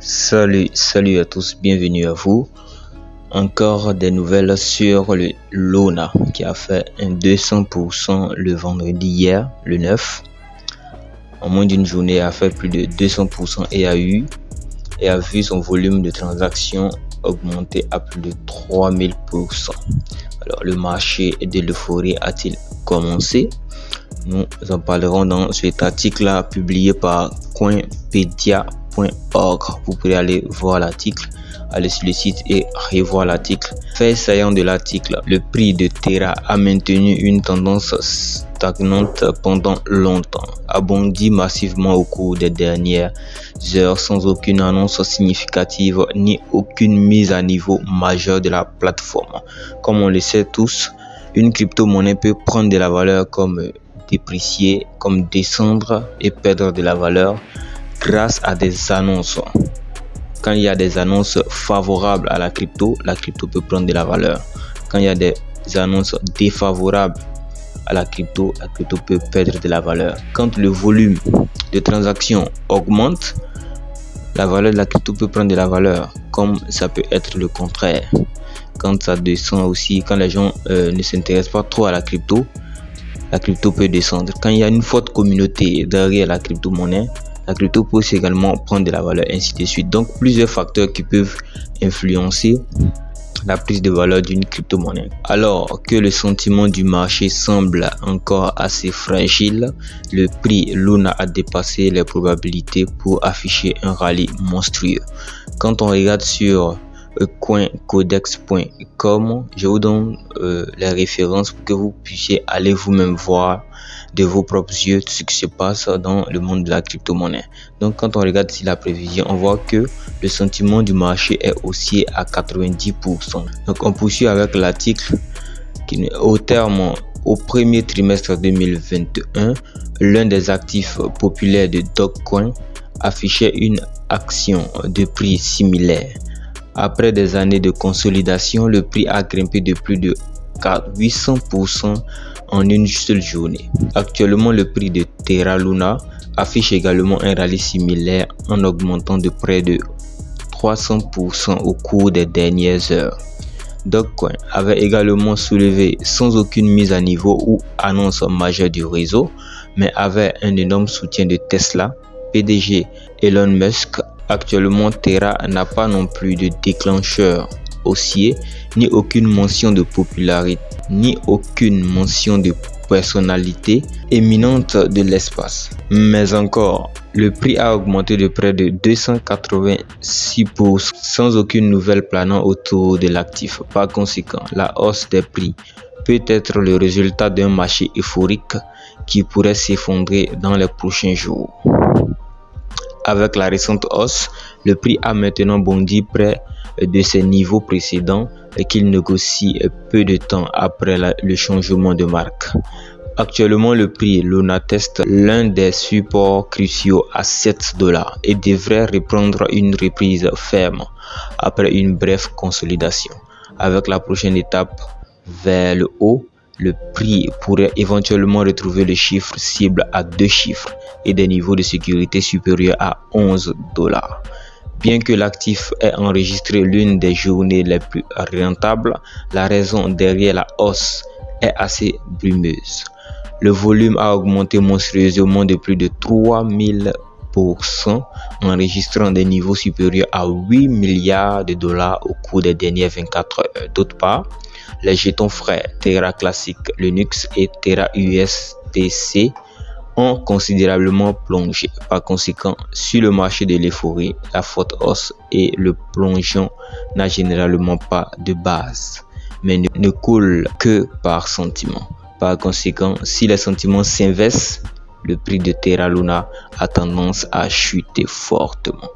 Salut à tous, bienvenue à vous. Encore des nouvelles sur le Luna qui a fait un 200% le vendredi hier, le 9. En moins d'une journée, a fait plus de 200% et a vu son volume de transactions augmenter à plus de 3000%. Alors, le marché de l'euphorie a-t-il commencé? Nous en parlerons dans cet article publié par coinpedia.org. Vous pouvez aller voir l'article, aller sur le site et revoir l'article. Fait saillant de l'article, le prix de Terra a maintenu une tendance stagnante pendant longtemps, a bondi massivement au cours des dernières heures sans aucune annonce significative ni aucune mise à niveau majeure de la plateforme. Comme on le sait tous, une crypto-monnaie peut prendre de la valeur comme déprécier, comme descendre et perdre de la valeur grâce à des annonces. Quand il y a des annonces favorables à la crypto peut prendre de la valeur. Quand il y a des annonces défavorables à la crypto peut perdre de la valeur. Quand le volume de transactions augmente, la valeur de la crypto peut prendre de la valeur, comme ça peut être le contraire. Quand ça descend aussi, quand les gens ne s'intéressent pas trop à la crypto peut descendre. Quand il y a une forte communauté derrière la crypto-monnaie, la crypto peut également prendre de la valeur, ainsi de suite. Donc, plusieurs facteurs qui peuvent influencer la prise de valeur d'une crypto-monnaie. Alors que le sentiment du marché semble encore assez fragile, le prix Luna a dépassé les probabilités pour afficher un rallye monstrueux. Quand on regarde sur coincodex.com, je vous donne les références pour que vous puissiez aller vous-même voir de vos propres yeux ce qui se passe dans le monde de la crypto-monnaie. Donc quand on regarde ici la prévision, on voit que le sentiment du marché est haussier à 90%. Donc on poursuit avec l'article qui au premier trimestre 2021, l'un des actifs populaires de Dogecoin affichait une action de prix similaire. Après des années de consolidation, le prix a grimpé de plus de 800% en une seule journée. Actuellement, le prix de Terra Luna affiche également un rallye similaire en augmentant de près de 300% au cours des dernières heures. Dogecoin avait également soulevé sans aucune mise à niveau ou annonce majeure du réseau, mais avait un énorme soutien de Tesla, PDG Elon Musk. Actuellement, Terra n'a pas non plus de déclencheur haussier, ni aucune mention de popularité, ni aucune mention de personnalité éminente de l'espace. Mais encore, le prix a augmenté de près de 286% sans aucune nouvelle planant autour de l'actif. Par conséquent, la hausse des prix peut être le résultat d'un marché euphorique qui pourrait s'effondrer dans les prochains jours. Avec la récente hausse, le prix a maintenant bondi près de ses niveaux précédents qu'il négocie peu de temps après le changement de marque. Actuellement, le prix Luna teste l'un des supports cruciaux à $7 et devrait reprendre une reprise ferme après une brève consolidation. Avec la prochaine étape vers le haut, le prix pourrait éventuellement retrouver le chiffre cible à 2 chiffres et des niveaux de sécurité supérieurs à $11. Bien que l'actif ait enregistré l'une des journées les plus rentables, la raison derrière la hausse est assez brumeuse. Le volume a augmenté monstrueusement de plus de 3000%, enregistrant des niveaux supérieurs à $8 milliards au cours des dernières 24 heures. D'autre part, les jetons frères Terra Classic Linux et Terra USDC ont considérablement plongé. Par conséquent, sur le marché de l'euphorie, la forte hausse et le plongeon n'a généralement pas de base, mais ne coule que par sentiment. Par conséquent, si les sentiments s'inversent, le prix de Terra Luna a tendance à chuter fortement.